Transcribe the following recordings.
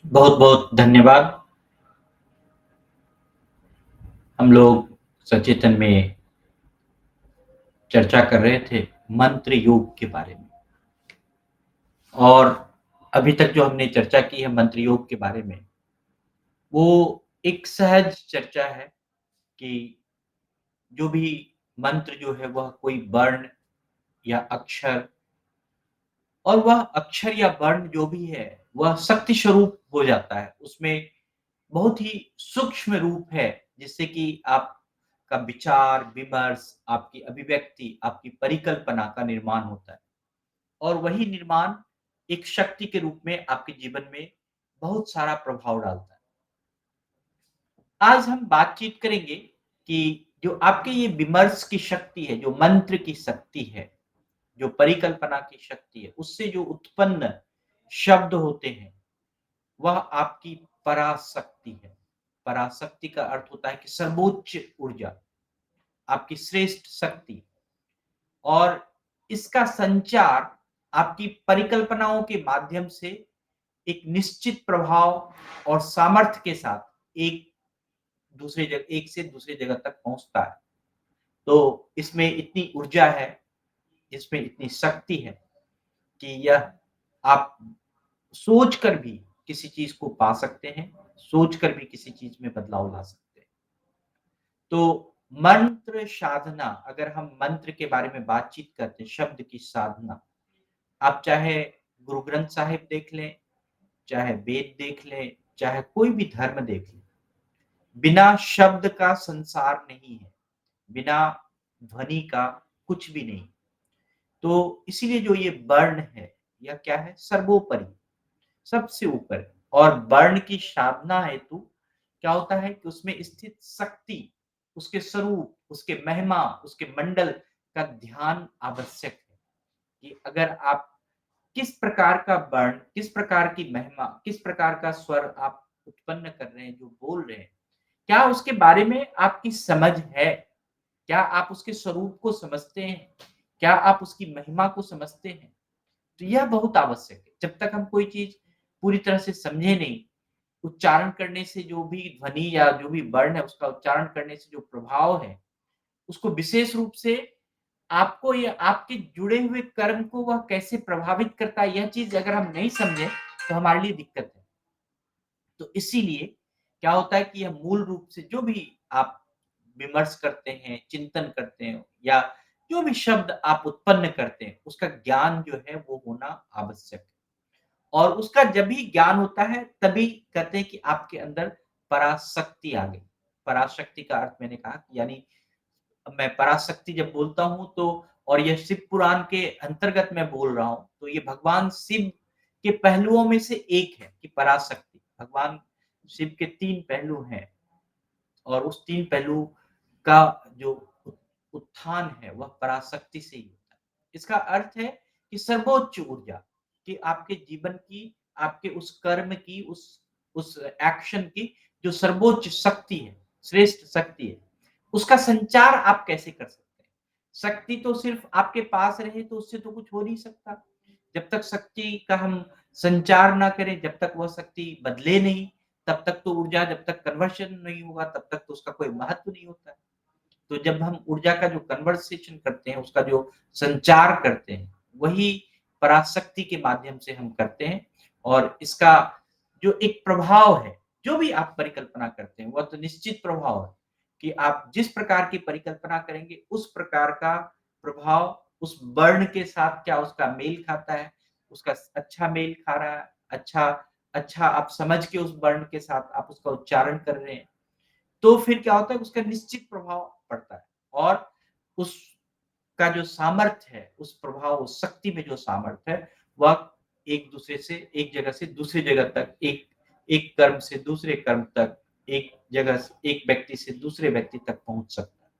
बहुत बहुत धन्यवाद। हम लोग सचेतन में चर्चा कर रहे थे मंत्र योग के बारे में। और अभी तक जो हमने चर्चा की है मंत्र योग के बारे में, वो एक सहज चर्चा है कि जो भी मंत्र जो है वह कोई वर्ण या अक्षर, और वह अक्षर या वर्ण जो भी है वह शक्ति स्वरूप हो जाता है। उसमें बहुत ही सूक्ष्म रूप है, जिससे कि आपका विचार विमर्श, आपकी अभिव्यक्ति, आपकी परिकल्पना का निर्माण होता है। और वही निर्माण एक शक्ति के रूप में आपके जीवन में बहुत सारा प्रभाव डालता है। आज हम बातचीत करेंगे कि जो आपके ये विमर्श की शक्ति है, जो मंत्र की शक्ति है, जो परिकल्पना की शक्ति है, उससे जो उत्पन्न शब्द होते हैं, वह आपकी पराशक्ति है। पराशक्ति का अर्थ होता है कि सर्वोच्च ऊर्जा, आपकी श्रेष्ठ शक्ति। और इसका संचार आपकी परिकल्पनाओं के माध्यम से एक निश्चित प्रभाव और सामर्थ्य के साथ एक से दूसरे जगह तक पहुंचता है। तो इसमें इतनी ऊर्जा है, इसमें इतनी शक्ति है कि यह आप सोच कर भी किसी चीज को पा सकते हैं, सोच कर भी किसी चीज में बदलाव ला सकते हैं। तो मंत्र साधना, अगर हम मंत्र के बारे में बातचीत करते हैं, शब्द की साधना, आप चाहे गुरु ग्रंथ साहिब देख लें, चाहे वेद देख लें, चाहे कोई भी धर्म देख लें, बिना शब्द का संसार नहीं है, बिना ध्वनि का कुछ भी नहीं। तो इसीलिए जो ये वर्ण है, यह क्या है? सर्वोपरि, सबसे ऊपर है। और वर्ण की साधना हेतु क्या होता है कि उसमें स्थित शक्ति, उसके स्वरूप, उसके महिमा, उसके मंडल का ध्यान आवश्यक है। कि अगर आप किस प्रकार का वर्ण, किस प्रकार की महिमा, किस प्रकार का स्वर आप उत्पन्न कर रहे हैं, जो बोल रहे हैं, क्या उसके बारे में आपकी समझ है? क्या आप उसके स्वरूप को समझते हैं? क्या आप उसकी महिमा को समझते हैं? तो यह बहुत आवश्यक है। जब तक हम कोई चीज़ पूरी तरह से समझे नहीं, उच्चारण करने से जो भी ध्वनि या जो भी वर्ण है, उसका उच्चारण करने से जो प्रभाव है, उसको विशेष रूप से आपको या आपके जुड़े हुए कर्म को वह कैसे प्रभावित करता है, यह चीज़ अगर हम नहीं समझे, तो हमारे लिए दिक्कत है। तो इसीलिए क्या होता है कि यह मूल रूप से जो भी आप विमर्श करते हैं, चिंतन करते हैं, या जो भी शब्द आप उत्पन्न करते हैं, उसका ज्ञान जो है वो होना आवश्यक है। और उसका जब भी ज्ञान होता है, तभी कहते हैं कि आपके अंदर पराशक्ति आ गई। पराशक्ति का अर्थ मैंने कहा कि यानी मैं पराशक्ति जब बोलता हूँ तो, और यह शिव पुराण के अंतर्गत मैं बोल रहा हूँ, तो ये भगवान शिव के पहलुओं में से एक है कि पराशक्ति। भगवान शिव के 3 पहलू हैं, और उस 3 पहलू का जो उत्थान है वह पराशक्ति से ही होता है। इसका अर्थ है कि सर्वोच्च ऊर्जा, कि आपके जीवन की, आपके उस कर्म की, उस एक्शन की जो सर्वोच्च शक्ति है, श्रेष्ठ शक्ति है, उसका संचार आप कैसे कर सकते हैं? शक्ति तो सिर्फ आपके पास रहे तो उससे तो कुछ हो नहीं सकता। जब तक शक्ति का हम संचार ना करें, जब तक वह शक्ति बदले नहीं, तब तक तो ऊर्जा, जब तक कन्वर्शन नहीं होगा, तब तक तो उसका कोई महत्व नहीं होता है। तो जब हम ऊर्जा का जो कन्वर्सेशन करते हैं, उसका जो संचार करते हैं, वही पराशक्ति के माध्यम से हम करते हैं। और इसका जो एक प्रभाव है, जो भी आप परिकल्पना करते हैं, वह तो निश्चित प्रभाव है कि आप जिस प्रकार की परिकल्पना करेंगे, उस प्रकार का प्रभाव उस वर्ण के साथ क्या उसका मेल खाता है, उसका अच्छा मेल खा रहा है, अच्छा अच्छा आप समझ के उस वर्ण के साथ आप उसका उच्चारण कर रहे हैं, तो फिर क्या होता है, उसका निश्चित प्रभाव पड़ता है। और उसका जो सामर्थ्य है, उस प्रभाव, उस शक्ति में जो सामर्थ्य है, वह एक जगह से दूसरी जगह तक, एक एक कर्म से दूसरे कर्म तक, एक व्यक्ति से दूसरे व्यक्ति तक पहुँच सकता है।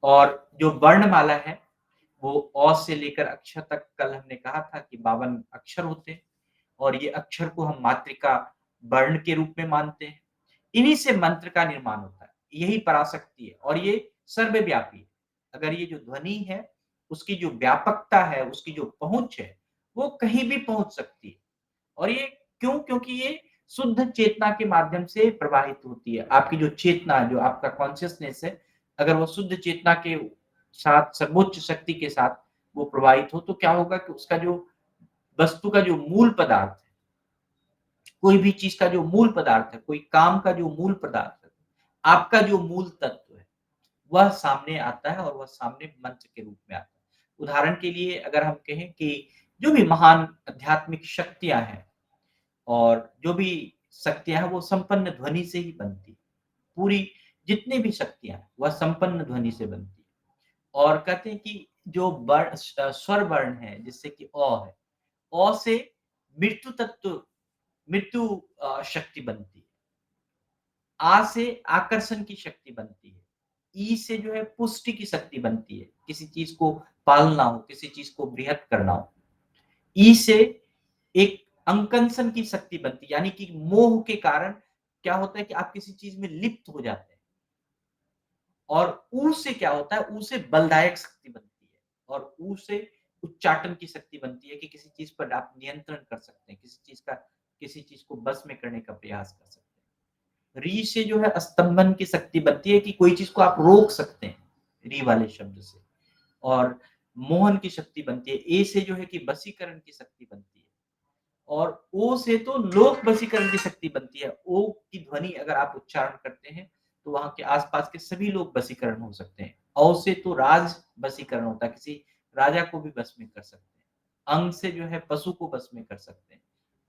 और जो वर्णमाला है, वो अ से लेकर अक्षर तक, कल हमने कहा था कि 52 अक्षर होते हैं, और ये अक्षर को हम मातृका वर्ण के रूप में मानते हैं। इन्हीं से मंत्र का निर्माण होता है। यही पराशक्ति है, और ये सर्वव्यापी है। अगर ये जो ध्वनि है, उसकी जो व्यापकता है, उसकी जो पहुँच है, वो कहीं भी पहुँच सकती है। और ये क्यों? क्योंकि ये शुद्ध चेतना के माध्यम से प्रवाहित होती है। आपकी जो चेतना है, जो आपका कॉन्शियसनेस है, अगर वो शुद्ध चेतना के साथ, सर्वोच्च शक्ति के साथ वो प्रवाहित हो, तो क्या होगा कि उसका जो वस्तु का जो मूल पदार्थ है, कोई भी चीज़ का जो मूल पदार्थ है, कोई काम का जो मूल पदार्थ है, आपका जो मूल तत्व है, वह सामने आता है और वह सामने मंत्र के रूप में आता है। उदाहरण के लिए अगर हम कहें कि जो भी महान आध्यात्मिक शक्तियाँ हैं और जो भी शक्तियाँ हैं, वो संपन्न ध्वनि से ही बनती है। पूरी जितनी भी शक्तियाँ हैं, वह संपन्न ध्वनि से बनती है। और कहते हैं कि जो स्वर वर्ण है, जैसे कि है, से मृत्यु तत्व मृत्यु शक्ति बनती है। से आकर्षण की शक्ति बनती है। ई से जो है पुष्टि की शक्ति बनती है, किसी चीज़ को पालना हो, किसी चीज़ को बृहत करना हो। ई से एक अंकंसन की शक्ति बनती है, यानी कि मोह के कारण क्या होता है कि आप किसी चीज़ में लिप्त हो जाते हैं। और ऊ से क्या होता है, ऊ से बलदायक शक्ति बनती है और ऊ से उच्चाटन की शक्ति बनती है कि किसी चीज़ पर आप नियंत्रण कर सकते हैं, किसी चीज़ को बस में करने का प्रयास कर सकते हैं। री से जो है स्तंभन की शक्ति बनती है कि कोई चीज़ को आप रोक सकते हैं, री वाले शब्द से। और मोहन की शक्ति बनती है। ए से जो है कि वशीकरण की शक्ति बनती है। और ओ से तो लोक वशीकरण की शक्ति बनती है। ओ की ध्वनि अगर आप उच्चारण करते हैं, तो वहाँ के आस-पास के सभी लोग वशीकरण हो सकते हैं। औ से तो राज वशीकरण होता है, किसी राजा को भी वश में कर सकते हैं। अंग से जो है पशु को वश में कर सकते हैं।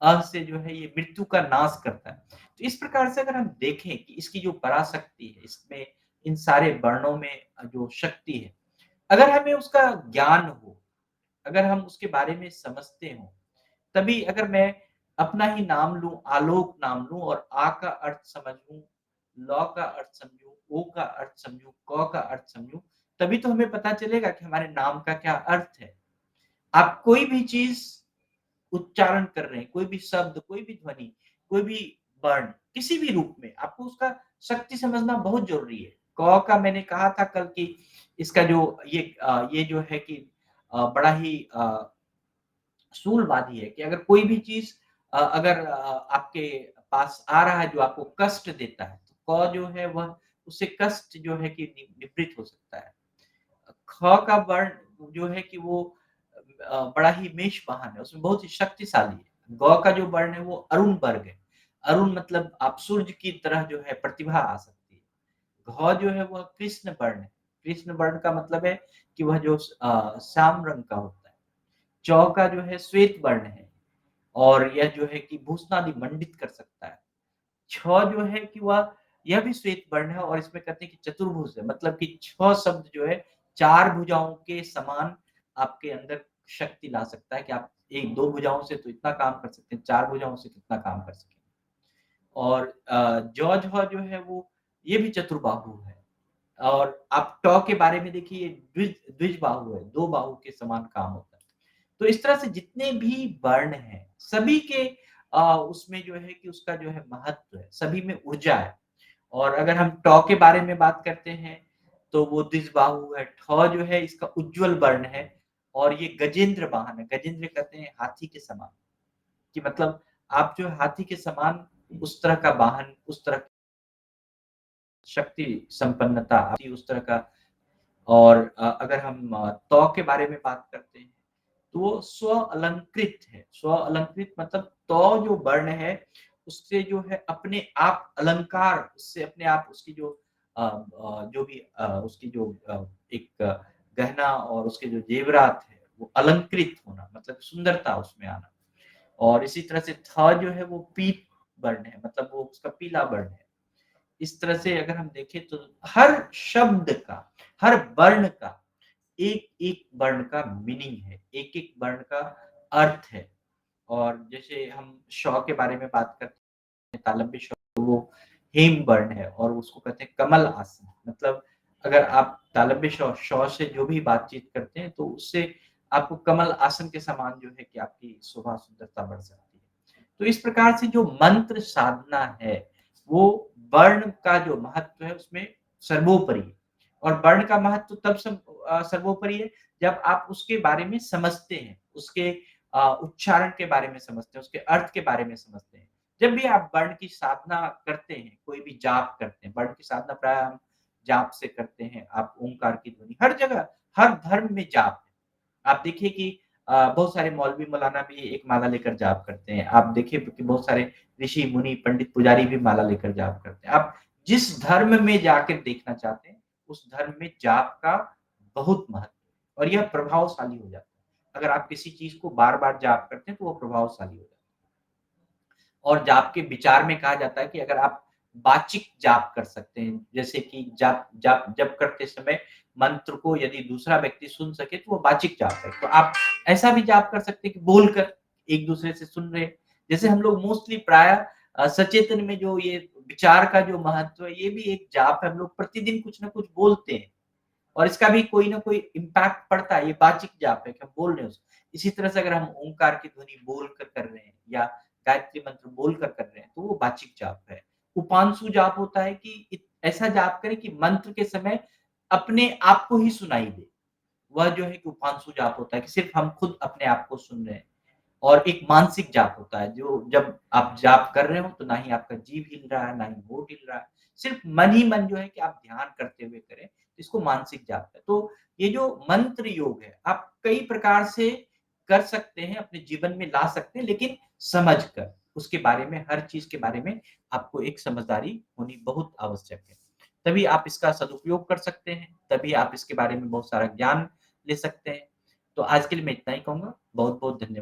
से जो है ये मृत्यु का नाश करता है। तो इस प्रकार से अगर हम देखें कि इसकी जो पराशक्ति है, इसमें इन सारे वर्णों में जो शक्ति है, अगर हमें उसका ज्ञान हो, अगर हम उसके बारे में समझते हों, तभी अगर मैं अपना ही नाम लूँ, आलोक नाम लूँ और आ का अर्थ समझूँ, लौ का अर्थ समझूँ, ओ का अर्थ समझूँ, क का अर्थ समझूँ, तभी तो हमें पता चलेगा कि हमारे नाम का क्या अर्थ है। आप कोई भी चीज़ उच्चारण कर रहे हैं, कोई भी शब्द, कोई भी ध्वनि, कोई भी वर्ण, किसी भी रूप में आपको उसका शक्ति समझना बहुत ज़रूरी है। क का मैंने कहा था कल कि इसका जो ये जो है कि बड़ा ही स्थूलवादी है कि अगर कोई भी चीज़ अगर आपके पास आ रहा है जो आपको कष्ट देता है, तो क जो है वह उससे कष्ट जो है कि निवृत्त हो सकता है। ख का वर्ण जो है कि वो बड़ा ही मेषवाहन है, उसमें बहुत ही शक्तिशाली है। ग का जो वर्ण है वो अरुण वर्ग है। अरुण मतलब आप सूर्य की तरह जो है प्रतिभा आ सकती है। घ जो है वह कृष्ण वर्ण है। कृष्ण वर्ण का मतलब है कि वह जो श्याम रंग का होता है। चौ का जो है श्वेत वर्ण है और यह जो है कि भूषणादि मंडित कर सकता है। छ जो है कि वह यह भी श्वेत वर्ण है और इसमें कहते हैं कि चतुर्भुज है, मतलब कि 6 शब्द जो है 4 भुजाओं के समान आपके अंदर शक्ति ला सकता है कि आप 1-2 भुजाओं से तो इतना काम कर सकते हैं, 4 भुजाओं से कितना काम कर सकें। और जौ झ जो है वो ये भी चतुर्बाहु है। और आप ट के बारे में देखिए द्विज बाहु है, 2 बाहु के समान काम होता है। तो इस तरह से जितने भी वर्ण हैं, सभी के उसमें जो है कि उसका जो है महत्व है, सभी में ऊर्जा है। और अगर हम ट के बारे में बात करते हैं, तो वो द्विजबाहु है। ठ जो है इसका उज्ज्वल वर्ण है और ये गजेंद्र वाहन है। गजेंद्र कहते हैं हाथी के समान, कि मतलब आप जो हाथी के समान उस तरह का वाहन, उस तरह शक्ति संपन्नता आपकी उस तरह का। और अगर हम तौ के बारे में बात करते हैं, तो वो स्व अलंकृत है। स्व अलंकृत मतलब तौ जो वर्ण है, उससे जो है अपने आप अलंकार, उससे अपने आप उसकी जो जो भी उसकी जो एक गहना और उसके जो जेवरात है, वो अलंकृत होना मतलब सुंदरता उसमें आना। और इसी तरह से थ जो है वो पीत वर्ण है, मतलब वो उसका पीला वर्ण है। इस तरह से अगर हम देखें तो हर शब्द का, हर वर्ण का एक-एक वर्ण का मीनिंग है, एक-एक वर्ण का अर्थ है। और जैसे हम श के बारे में बात करते हैं, तालव्य श, तो वो हेम वर्ण है और उसको कहते हैं कमल आसन। मतलब अगर आप तालव्य श से जो भी बातचीत करते हैं, तो उससे आपको कमल आसन के समान जो है कि आपकी शोभा सुंदरता बढ़ सकती है। तो इस प्रकार से जो मंत्र साधना है, वो वर्ण का जो महत्व है उसमें सर्वोपरि है। और वर्ण का महत्व तब सर्वोपरि है जब आप उसके बारे में समझते हैं, उसके उच्चारण के बारे में समझते हैं, उसके अर्थ के बारे में समझते हैं। जब भी आप वर्ण की साधना करते हैं, कोई भी जाप करते हैं, वर्ण की साधना प्रायः हम जाप से करते हैं, आप ओंकार की ध्वनि हर जगह, हर धर्म में जाप है। आप देखिए कि बहुत सारे मौलवी मौलाना भी एक माला लेकर जाप करते हैं। आप देखिए कि बहुत सारे ऋषि, मुनि, पंडित, पुजारी भी माला लेकर जाप करते हैं। आप जिस धर्म में जाकर देखना चाहते हैं, उस धर्म में जाप का बहुत महत्व है और यह प्रभावशाली हो जाता है। अगर आप किसी चीज़ को बार-बार जाप करते हैं, तो वो प्रभावशाली हो जाता है। और जाप के विचार में कहा जाता है कि अगर आप वाचिक जाप कर सकते हैं, जैसे कि जाप जाप जप करते समय मंत्र को यदि दूसरा व्यक्ति सुन सके तो वो वाचिक जाप है। तो आप ऐसा भी जाप कर सकते हैं कि बोलकर एक-दूसरे से सुन रहे हैं। जैसे हम लोग मोस्टली प्रायः सचेतन में जो ये विचार का जो महत्व है, ये भी एक जाप है। हम लोग प्रतिदिन कुछ न कुछ बोलते हैं। और इसका भी कोई ना कोई इम्पैक्ट पड़ता है, ये वाचिक जाप है कि हम बोल रहे हैं उसको। इसी तरह से अगर हम ओंकार की ध्वनि बोलकर कर रहे हैं या गायत्री मंत्र बोलकर कर रहे हैं, तो वो वाचिक जाप है। उपांशु जाप होता है कि ऐसा जाप करें कि मंत्र के समय अपने आप को ही सुनाई दे। वह जो है कि उपांशु जाप होता है कि सिर्फ़ हम खुद अपने आप को सुन रहे हैं। और एक मानसिक जाप होता है, जो जब आप जाप कर रहे हो तो ना ही आपका जीभ हिल रहा है, ना ही होंठ हिल रहा है। सिर्फ़ मन ही मन जो है कि आप ध्यान करते हुए करें, इसको मानसिक जाप है। तो ये जो मंत्र योग है, आप कई प्रकार से कर सकते हैं, अपने जीवन में ला सकते हैं, लेकिन समझकर। उसके बारे में, हर चीज़ के बारे में आपको एक समझदारी होनी बहुत आवश्यक है। तभी आप इसका सदुपयोग कर सकते हैं, तभी आप इसके बारे में बहुत सारा ज्ञान ले सकते हैं। तो आज के लिए मैं इतना ही कहूँगा। बहुत-बहुत धन्यवाद।